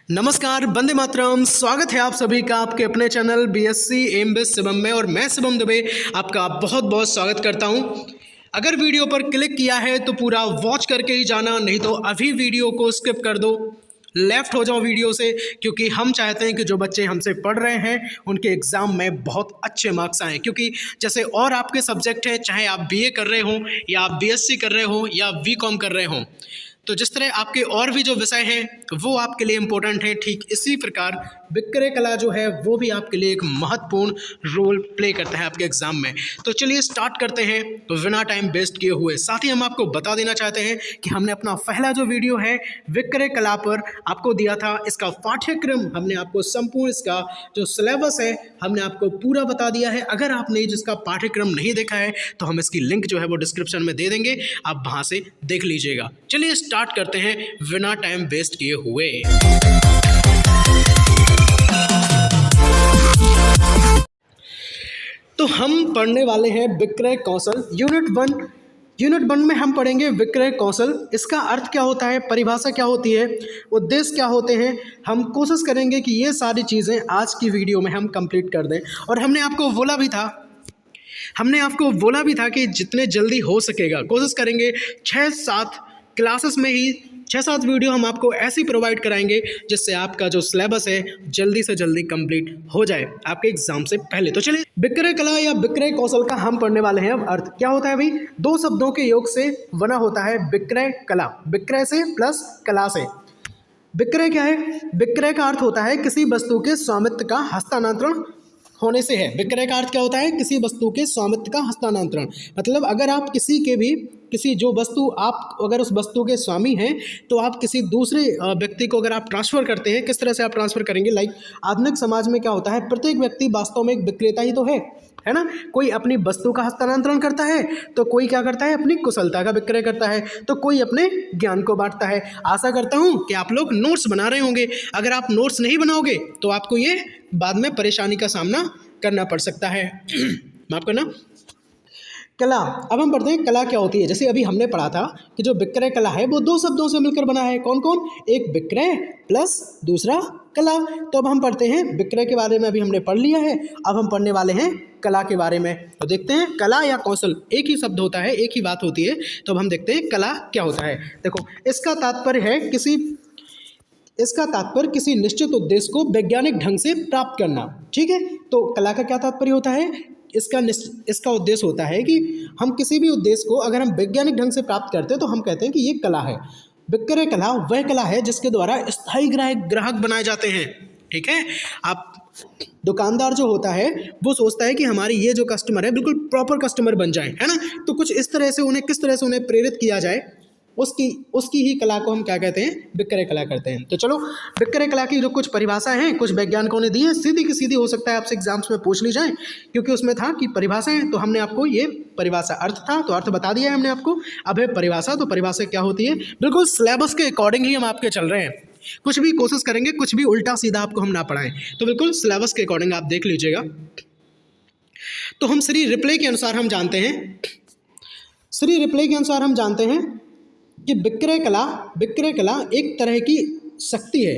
नमस्कार, वंदे मातरम। स्वागत है आप सभी का आपके अपने चैनल बीएससी एमबीएस शिवम में और मैं शिवम दुबे आपका बहुत बहुत स्वागत करता हूं। अगर वीडियो पर क्लिक किया है तो पूरा वॉच करके ही जाना, नहीं तो अभी वीडियो को स्किप कर दो, लेफ्ट हो जाओ वीडियो से, क्योंकि हम चाहते हैं कि जो बच्चे हमसे पढ़ रहे हैं उनके एग्ज़ाम में बहुत अच्छे मार्क्स आएँ। क्योंकि जैसे और आपके सब्जेक्ट हैं, चाहे आप बीए कर रहे हों या आप बीएससी कर रहे हों या बीकॉम कर रहे हों, तो जिस तरह आपके और भी जो विषय हैं वो आपके लिए इम्पोर्टेंट हैं, ठीक इसी प्रकार विक्रय कला जो है वो भी आपके लिए एक महत्वपूर्ण रोल प्ले करता है आपके एग्जाम में। तो चलिए स्टार्ट करते हैं तो बिना टाइम वेस्ट किए हुए। साथ ही हम आपको बता देना चाहते हैं कि हमने अपना पहला जो वीडियो है विक्रय कला पर आपको दिया था, इसका पाठ्यक्रम हमने आपको संपूर्ण, इसका जो सिलेबस है हमने आपको पूरा बता दिया है। अगर आपने जिसका पाठ्यक्रम नहीं देखा है तो हम इसकी लिंक जो है वो डिस्क्रिप्शन में दे देंगे, आप वहाँ से देख लीजिएगा। चलिए स्टार्ट करते हैं बिना टाइम वेस्ट किए हुए। तो हम पढ़ने वाले हैं विक्रय कौशल यूनिट वन में हम पढ़ेंगे विक्रय कौशल। इसका अर्थ क्या होता है, परिभाषा क्या होती है, उद्देश्य क्या होते हैं, हम कोशिश करेंगे कि ये सारी चीज़ें आज की वीडियो में हम कंप्लीट कर दें। और हमने आपको बोला भी था कि जितने जल्दी हो सकेगा कोशिश करेंगे 6-7 क्लासेस में ही 6-7 वीडियो हम आपको ऐसी प्रोवाइड कराएंगे जिससे आपका जो सिलेबस है जल्दी से जल्दी कंप्लीट हो जाए आपके एग्जाम से पहले। तो चलिए, विक्रय कला या विक्रय कौशल का हम पढ़ने वाले हैं। अब अर्थ क्या होता है भाई, दो शब्दों के योग से बना होता है विक्रय कला, विक्रय से प्लस कला से। विक्रय क्या है, विक्रय का अर्थ होता है किसी वस्तु के स्वामित्व का हस्तांतरण होने से है। विक्रय का अर्थ क्या होता है, किसी वस्तु के स्वामित्व का हस्तांतरण। मतलब अगर आप किसी जो वस्तु, आप अगर उस वस्तु के स्वामी हैं तो आप किसी दूसरे व्यक्ति को अगर आप ट्रांसफ़र करते हैं, किस तरह से आप ट्रांसफ़र करेंगे। लाइक आधुनिक समाज में क्या होता है, प्रत्येक व्यक्ति वास्तव में एक विक्रेता ही तो है ना। कोई अपनी वस्तु का हस्तांतरण करता है तो कोई क्या करता है, अपनी कुशलता का विक्रय करता है, तो कोई अपने ज्ञान को बांटता है। आशा करता हूँ कि आप लोग नोट्स बना रहे होंगे। अगर आप नोट्स नहीं बनाओगे तो आपको ये बाद में परेशानी का सामना करना पड़ सकता है। माफ करना। कला, अब हम पढ़ते हैं कला क्या होती है। जैसे अभी हमने पढ़ा था कि जो विक्रय कला है वो दो शब्दों से मिलकर बना है। कौन कौन, एक विक्रय प्लस दूसरा कला। तो अब हम पढ़ते हैं विक्रय के बारे में, अभी हमने पढ़ लिया है, अब हम पढ़ने वाले हैं कला के बारे में। तो देखते हैं, कला या कौशल एक ही शब्द होता है, एक ही बात होती है। तो अब हम देखते हैं कला क्या होता है। देखो, इसका तात्पर्य किसी निश्चित उद्देश्य को वैज्ञानिक ढंग से प्राप्त करना। ठीक है, तो कला का क्या तात्पर्य होता है, इसका उद्देश्य होता है कि हम किसी भी उद्देश्य को अगर हम वैज्ञानिक ढंग से प्राप्त करते हैं तो हम कहते हैं कि ये कला है। विक्रय कला वह कला है जिसके द्वारा स्थायी ग्राहक बनाए जाते हैं। ठीक है, आप दुकानदार जो होता है वो सोचता है कि हमारी ये जो कस्टमर है बिल्कुल प्रॉपर कस्टमर बन जाए, है ना। तो कुछ इस तरह से किस तरह से उन्हें प्रेरित किया जाए, उसकी ही कला को हम क्या कहते हैं, विक्रय कला करते हैं। तो चलो, विक्रय कला की जो कुछ परिभाषा है कुछ वैज्ञानिकों ने दी है, सीधी की सीधी हो सकता है आपसे एग्जाम्स में पूछ ली जाए, क्योंकि उसमें था कि परिभाषा है। तो हमने आपको ये परिभाषा, अर्थ था तो अर्थ बता दिया है हमने आपको। अब है परिभाषा, तो परिभाषा क्या होती है, बिल्कुल सिलेबस के अकॉर्डिंग ही हम आपके चल रहे हैं। कुछ भी कोशिश करेंगे, कुछ भी उल्टा सीधा आपको हम ना पढ़ाएं, तो बिल्कुल सिलेबस के अकॉर्डिंग आप देख लीजिएगा। तो हम श्री रिप्ले के अनुसार हम जानते हैं कि विक्रय कला एक तरह की शक्ति है।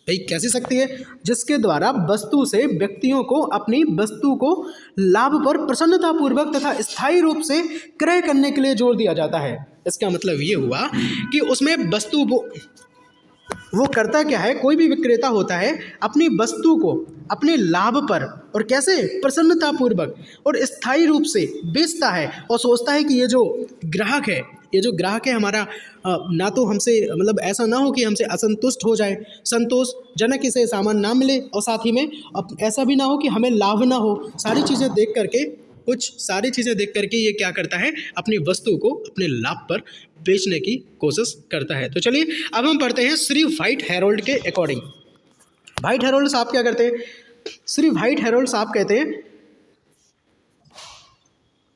भाई कैसी शक्ति है, जिसके द्वारा वस्तु से व्यक्तियों को अपनी वस्तु को लाभ पर प्रसन्नतापूर्वक तथा स्थायी रूप से क्रय करने के लिए जोर दिया जाता है। इसका मतलब ये हुआ कि उसमें वस्तु वो करता क्या है, कोई भी विक्रेता होता है अपनी वस्तु को अपने लाभ पर और कैसे, प्रसन्नतापूर्वक और स्थायी रूप से बेचता है और सोचता है कि ये जो ग्राहक है हमारा, ना तो हमसे, मतलब ऐसा ना हो कि हमसे असंतुष्ट हो जाए, संतोषजनक इसे सामान ना मिले, और साथ ही में अब ऐसा भी ना हो कि हमें लाभ ना हो। सारी चीज़ें देख करके ये क्या करता है, अपनी वस्तु को अपने लाभ पर बेचने की कोशिश करता है। तो चलिए, अब हम पढ़ते हैं श्री व्हाइट हेरोल्ड के अकॉर्डिंग। व्हाइट हेरोल्ड साहब क्या करते हैं, श्री व्हाइट हेरोल्ड साहब कहते हैं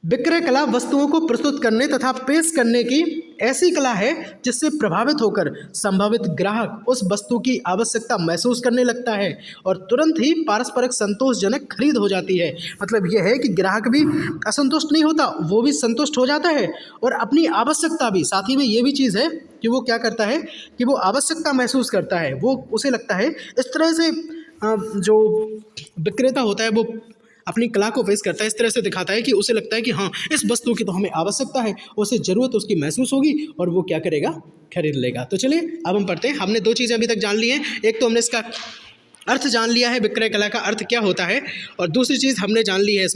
विक्रय कला वस्तुओं को प्रस्तुत करने तथा पेश करने की ऐसी कला है जिससे प्रभावित होकर संभावित ग्राहक उस वस्तु की आवश्यकता महसूस करने लगता है और तुरंत ही पारस्परिक संतोषजनक खरीद हो जाती है। मतलब यह है कि ग्राहक भी असंतुष्ट नहीं होता, वो भी संतुष्ट हो जाता है और अपनी आवश्यकता भी, साथ ही में ये भी चीज़ है कि वो क्या करता है कि वो आवश्यकता महसूस करता है, वो उसे लगता है इस तरह से जो विक्रेता होता है वो अपनी कला को पेश करता है, इस तरह से दिखाता है कि उसे लगता है कि हाँ इस वस्तु की तो हमें आवश्यकता है, उसे ज़रूरत उसकी महसूस होगी और वो क्या करेगा, खरीद लेगा। तो चलिए अब हम पढ़ते हैं। हमने दो चीज़ें अभी तक जान ली हैं, एक तो हमने इसका अर्थ जान लिया है, विक्रय कला का अर्थ क्या होता है, और दूसरी चीज़ हमने जान ली है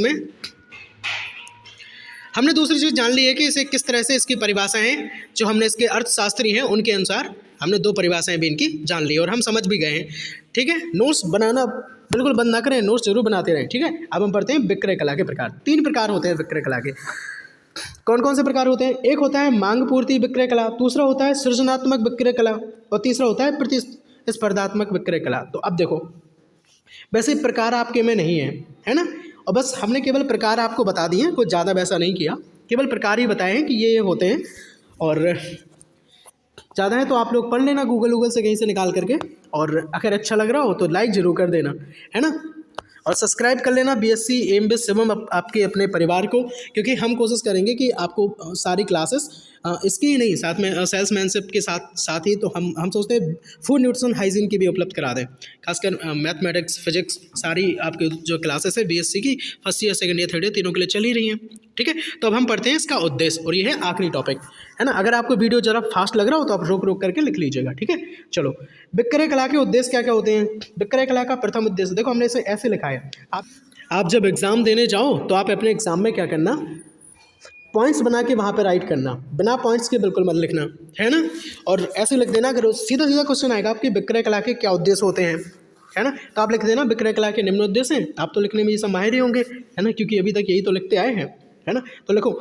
हमने दूसरी चीज़ जान ली है कि इसे किस तरह से इसकी परिभाषाएँ जो हमने इसके अर्थशास्त्री हैं उनके अनुसार हमने दो परिभाषाएँ भी इनकी जान ली और हम समझ भी गए हैं। ठीक है, नोट्स बनाना बिल्कुल बंद ना करें, नोट्स जरूर बनाते रहें। ठीक है, अब हम पढ़ते हैं विक्रय कला के प्रकार। तीन प्रकार होते हैं विक्रय कला के। कौन कौन से प्रकार होते हैं? एक होता है मांग पूर्ति विक्रय कला, दूसरा होता है सृजनात्मक विक्रय कला और तीसरा होता है प्रतिस्पर्धात्मक विक्रय कला। तो अब देखो, वैसे प्रकार आपके में नहीं है ना, और बस हमने केवल प्रकार आपको बता दिए, कुछ ज़्यादा वैसा नहीं किया, केवल प्रकार ही बताए हैं कि ये होते हैं। और ज़्यादा है तो आप लोग पढ़ लेना गूगल से कहीं से निकाल करके, और अगर अच्छा लग रहा हो तो लाइक ज़रूर कर देना, है ना, और सब्सक्राइब कर लेना बीएससी एमबीए शिवम आपके अपने परिवार को, क्योंकि हम कोशिश करेंगे कि आपको सारी क्लासेस इसकी ही नहीं, साथ में सेल्समैनशिप के साथ ही तो हम सोचते हैं फूड न्यूट्रिशन हाइजीन की भी उपलब्ध करा दें, खासकर मैथमेटिक्स फिजिक्स सारी आपकी जो क्लासेस है बीएससी की first year second year third year तीनों के लिए चली रही हैं। ठीक है, तो अब हम पढ़ते हैं इसका उद्देश्य, और ये है आखिरी टॉपिक, है ना। अगर आपको वीडियो जरा फास्ट लग रहा हो तो आप रोक करके लिख लीजिएगा। ठीक है, चलो, विक्रय कला के उद्देश्य क्या क्या होते हैं। विक्रय कला का प्रथम उद्देश्य देखो, हमने इसे ऐसे लिखा है, आप जब एग्ज़ाम देने जाओ तो आप अपने एग्ज़ाम में क्या करना, पॉइंट्स बना के वहाँ पे राइट करना, बिना पॉइंट्स के बिल्कुल मत लिखना, है ना, और ऐसे लिख देना। अगर सीधा क्वेश्चन आएगा आपकी विक्रय कला के क्या उद्देश्य होते हैं, है ना, तो आप लिख देना विक्रय कला के निम्न उद्देश्य हैं। आप तो लिखने में ये सब माहिर ही होंगे, है ना, क्योंकि अभी तक यही तो लिखते आए हैं, है ना। तो लिखो,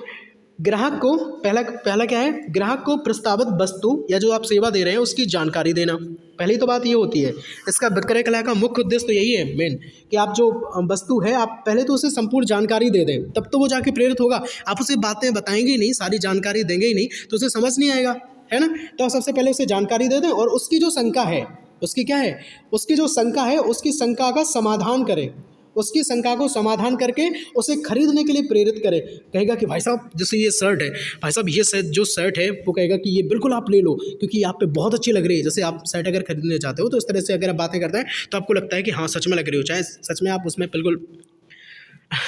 ग्राहक को पहला क्या है, ग्राहक को प्रस्तावित वस्तु या जो आप सेवा दे रहे हैं उसकी जानकारी देना। पहली तो बात ये होती है, इसका विक्रय कला का मुख्य उद्देश्य तो यही है मेन, कि आप जो वस्तु है आप पहले तो उसे संपूर्ण जानकारी दे दें, तब तो वो जाके प्रेरित होगा। आप उसे बातें बताएंगे ही नहीं, सारी जानकारी देंगे ही नहीं तो उसे समझ नहीं आएगा, है ना। तो सबसे पहले उसे जानकारी दे दें और उसकी जो शंका है, उसकी क्या है, उसकी जो शंका है उसकी शंका का समाधान करें, उसकी शंका को समाधान करके उसे खरीदने के लिए प्रेरित करे। कहेगा कि भाई साहब जैसे ये शर्ट है, भाई साहब ये जो शर्ट है, वो कहेगा कि ये बिल्कुल आप ले लो क्योंकि आप पे बहुत अच्छी लग रही है। जैसे आप शर्ट अगर खरीदने जाते हो तो इस तरह से अगर आप बातें करते हैं तो आपको लगता है कि हाँ सच में लग रही हो, चाहे सच में आप उसमें बिल्कुल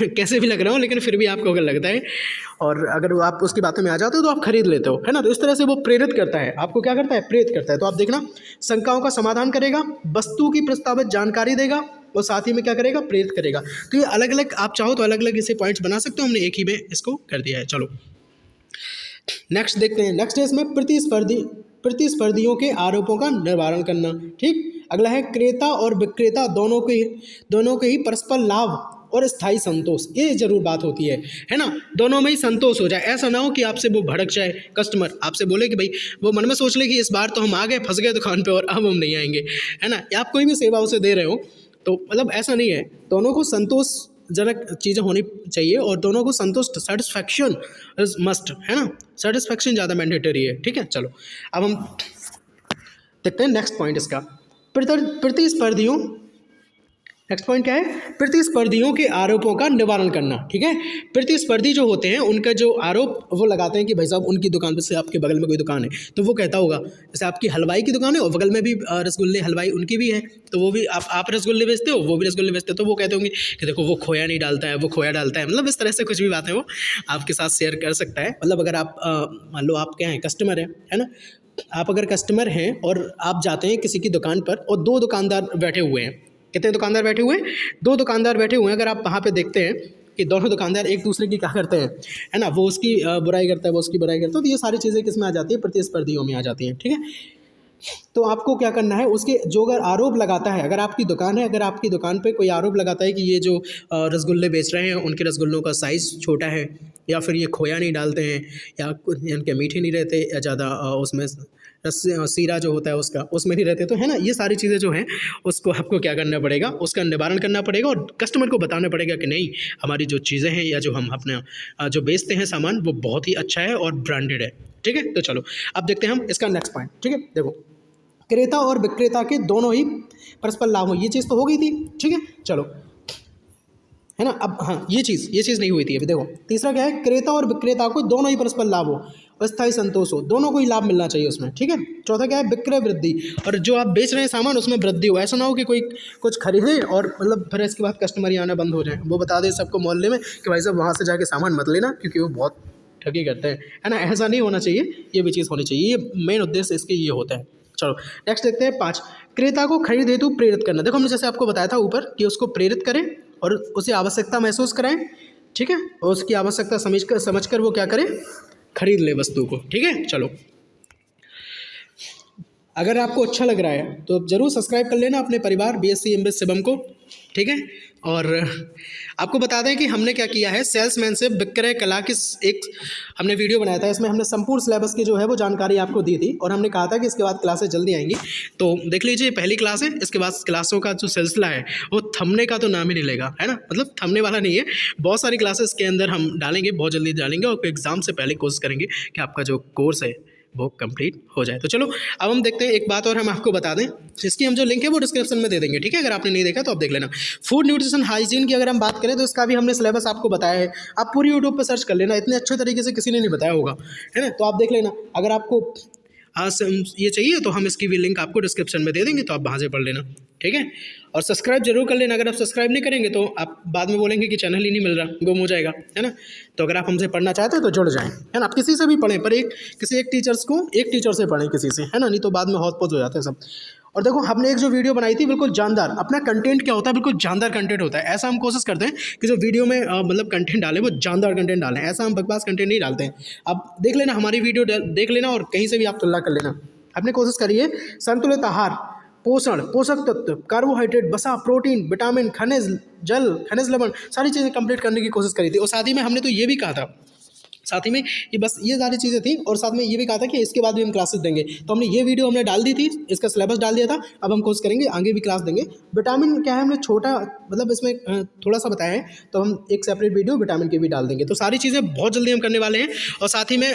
कैसे भी लग रहा हो, लेकिन फिर भी आपको अगर लगता है और अगर आप उसकी बातों में आ जाते हो तो आप खरीद लेते हो, है ना। तो इस तरह से वो प्रेरित करता है, आपको क्या करता है, प्रेरित करता है। तो आप देखना, शंकाओं का समाधान करेगा, वस्तु की प्रस्तावित जानकारी देगा और साथ ही में क्या करेगा, प्रेरित करेगा। तो ये अलग अलग, आप चाहो तो अलग अलग इसे पॉइंट्स बना सकते हो, हमने एक ही में इसको कर दिया है। चलो नेक्स्ट देखते हैं। नेक्स्ट है इसमें प्रतिस्पर्धियों के आरोपों का निवारण करना। ठीक, अगला है क्रेता और विक्रेता दोनों के ही परस्पर लाभ और स्थायी संतोष, ये जरूर बात होती है ना, दोनों में ही संतोष हो जाए। ऐसा ना हो कि आपसे वो भड़क जाए, कस्टमर आपसे बोले कि भाई, वो मन में सोच ले कि इस बार तो हम आ गए, फंस गए दुकान पे और अब हम नहीं आएंगे, है ना। या आप कोई भी सेवा उसे दे रहे हो तो मतलब ऐसा नहीं है, दोनों को संतोषजनक चीज़ें होनी चाहिए और दोनों को संतुष्ट, सेटिस्फैक्शन इज मस्ट, है ना, सेटिस्फैक्शन ज़्यादा मैंडेटरी है। ठीक है, चलो अब हम देखते हैं नेक्स्ट पॉइंट इसका, प्रतिस्पर्धियों। नेक्स्ट पॉइंट क्या है, प्रतिस्पर्धियों के आरोपों का निवारण करना। ठीक है, प्रतिस्पर्धी जो होते हैं उनका जो आरोप वो लगाते हैं कि भाई साहब उनकी दुकान पर से आपके बगल में कोई दुकान है तो वो कहता होगा, जैसे आपकी हलवाई की दुकान है और बगल में भी रसगुल्ले हलवाई उनकी भी है, तो वो भी आप रसगुल्ले बेचते हो, वो भी रसगुल्ले बेचते हो, तो वो कहते होंगे कि देखो वो खोया नहीं डालता है, वो खोया डालता है, मतलब इस तरह से कुछ भी बात है वो आपके साथ शेयर कर सकता है। मतलब अगर आप मान लो आप क्या हैं, कस्टमर है ना, आप अगर कस्टमर हैं और आप जाते हैं किसी की दुकान पर और दो दुकानदार बैठे हुए हैं, कितने दुकानदार बैठे हुए हैं, दो दुकानदार बैठे हुए हैं। अगर आप वहाँ पे देखते हैं कि दोनों दुकानदार एक दूसरे की क्या करते हैं, है ना, वो उसकी बुराई करता है, वो उसकी बुराई करता है, तो ये सारी चीज़ें किस में आ जाती है, प्रतिस्पर्धियों में आ जाती हैं। ठीक है, तो आपको क्या करना है, उसके जो अगर आरोप लगाता है, अगर आपकी दुकान है, अगर आपकी दुकान पे कोई आरोप लगाता है कि ये जो रसगुल्ले बेच रहे हैं उनके रसगुल्लों का साइज़ छोटा है, या फिर ये खोया नहीं डालते हैं, या इनके मीठे नहीं रहते, या ज़्यादा उसमें सीरा जो होता है उसका, उसमें नहीं रहते, तो है ना, ये सारी चीज़ें जो हैं उसको आपको क्या करना पड़ेगा, उसका निवारण करना पड़ेगा और कस्टमर को बताना पड़ेगा कि नहीं, हमारी जो चीज़ें हैं या जो हम अपने जो बेचते हैं सामान वो बहुत ही अच्छा है और ब्रांडेड है। ठीक है, तो चलो अब देखते हैं हम इसका नेक्स्ट पॉइंट। ठीक है, देखो क्रेता और विक्रेता के दोनों ही परस्पर लाभ हो, ये चीज़ तो हो गई थी। ठीक है, चलो, है ना। अब हाँ, ये चीज़ नहीं हुई थी अभी। देखो तीसरा क्या है, क्रेता और विक्रेता को दोनों ही परस्पर लाभ हो, अस्थायी संतोष हो, दोनों को ही लाभ मिलना चाहिए उसमें। ठीक है, चौथा क्या है, विक्रय वृद्धि, और जो आप बेच रहे हैं सामान उसमें वृद्धि हो। ऐसा ना हो कि कोई कुछ खरीदे और मतलब फिर इसके बाद कस्टमर ही आना बंद हो जाए, वो बता दे सबको मोहल्ले में कि भाई साहब वहाँ से जाके सामान मत लेना क्योंकि वो बहुत ठगी करते हैं, है ना। ऐसा नहीं होना चाहिए, ये भी चीज़ होनी चाहिए, ये मेन उद्देश्य इसके ये होता है। चलो नेक्स्ट देखते हैं 5, क्रेता को खरीद हेतु प्रेरित करना। देखो हमने जैसे आपको बताया था ऊपर कि उसको प्रेरित करें और उसे आवश्यकता महसूस कराएं। ठीक है, और उसकी आवश्यकता समझकर वो क्या करे, खरीद ले वस्तु को। ठीक है, चलो अगर आपको अच्छा लग रहा है तो ज़रूर सब्सक्राइब कर लेना अपने परिवार BSc MBA शिवम को। ठीक है, और आपको बता दें कि हमने क्या किया है, सेल्समैन से विक्रय कला की एक हमने वीडियो बनाया था, इसमें हमने संपूर्ण सिलेबस की जो है वो जानकारी आपको दी थी और हमने कहा था कि इसके बाद क्लासेस जल्दी आएंगी। तो देख लीजिए, पहली क्लास है, इसके बाद क्लासों का जो सिलसिला है वो थमने का तो नाम ही नहीं लेगा, है ना, मतलब थमने वाला नहीं है। बहुत सारी क्लासेस के अंदर हम डालेंगे, बहुत जल्दी डालेंगे और एग्ज़ाम से पहले कोशिश करेंगे कि आपका जो कोर्स है वो कंप्लीट हो जाए। तो चलो अब हम देखते हैं, एक बात और हम आपको बता दें, इसकी हम जो लिंक है वो डिस्क्रिप्शन में दे देंगे। ठीक है, अगर आपने नहीं देखा तो आप देख लेना। फूड न्यूट्रिशन हाइजीन की अगर हम बात करें तो इसका भी हमने सिलेबस आपको बताया है, आप पूरी यूट्यूब पर सर्च कर लेना, इतने अच्छे तरीके से किसी ने नहीं बताया होगा, है ना। तो आप देख लेना, अगर आपको ये चाहिए तो हम इसकी भी लिंक आपको डिस्क्रिप्शन में दे देंगे, तो आप वहाँ से पढ़ लेना। ठीक है, और सब्सक्राइब जरूर कर लेना, अगर आप सब्सक्राइब नहीं करेंगे तो आप बाद में बोलेंगे कि चैनल ही नहीं मिल रहा, गुम हो जाएगा, है ना। तो अगर आप हमसे पढ़ना चाहते हैं तो जुड़ जाएं, है ना। आप किसी से भी पढ़ें, पर किसी एक टीचर से पढ़ें किसी से, है ना, नहीं तो बाद में हौच-पौच हो जाते हैं सब। और देखो हमने एक जो वीडियो बनाई थी बिल्कुल जानदार, अपना कंटेंट क्या होता है, बिल्कुल जानदार कंटेंट होता है। ऐसा हम कोशिश करते हैं कि जो वीडियो में मतलब कंटेंट डालें वो जानदार कंटेंट डालें, ऐसा हम बकवास कंटेंट नहीं डालते हैं। आप देख लेना, हमारी वीडियो देख लेना और कहीं से भी आप तुलना कर लेना। आपने कोशिश करिए संतुलित आहार, पोषण, पोषक तत्व, कार्बोहाइड्रेट, वसा, प्रोटीन, विटामिन, खनिज, जल, खनिज लवण, सारी चीज़ें कंप्लीट करने की कोशिश करी थी। और साथ ही में हमने तो ये भी कहा था, साथ ही में ये बस ये सारी चीज़ें थी, और साथ में ये भी कहा था कि इसके बाद भी हम क्लासेस देंगे। तो हमने ये वीडियो हमने डाल दी थी, इसका सिलेबस डाल दिया था, अब हम कोशिश करेंगे आगे भी क्लास देंगे। विटामिन क्या है, हमने छोटा मतलब इसमें थोड़ा सा बताया है, तो हम एक सेपरेट वीडियो विटामिन की भी डाल देंगे। तो सारी चीज़ें बहुत जल्दी हम करने वाले हैं, और साथ ही में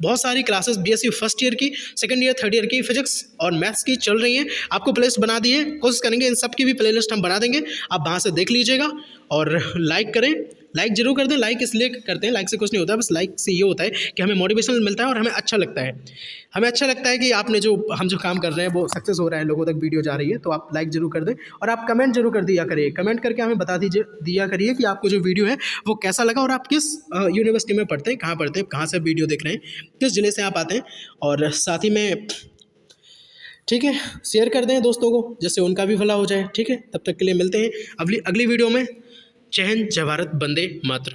बहुत सारी क्लासेस BSc फर्स्ट ईयर की, सेकंड ईयर, थर्ड ईयर की फिजिक्स और मैथ्स की चल रही हैं। आपको प्लेलिस्ट बना दी है, कोशिश करेंगे इन सब की भी प्लेलिस्ट हम बना देंगे, आप वहाँ से देख लीजिएगा। और लाइक करें, लाइक जरूर कर दें। लाइक इसलिए करते हैं, लाइक से कुछ नहीं होता, बस लाइक से ये होता है कि हमें मोटिवेशन मिलता है और हमें अच्छा लगता है। हमें अच्छा लगता है कि आपने हम जो काम कर रहे हैं वो सक्सेस हो रहा है, लोगों तक वीडियो जा रही है, तो आप लाइक जरूर कर दें। और आप कमेंट जरूर कर दिया करिए, कमेंट करके हमें बता दिया करिए कि आपको जो वीडियो है वो कैसा लगा और आप किस यूनिवर्सिटी में पढ़ते हैं, कहाँ से वीडियो देख रहे हैं, किस ज़िले से आप आते हैं। और साथ ही में ठीक है, शेयर कर दें दोस्तों को, जिससे उनका भी भला हो जाए। ठीक है, तब तक के लिए मिलते हैं अगली वीडियो में। जय हिंद, जय भारत, वंदे मातरम।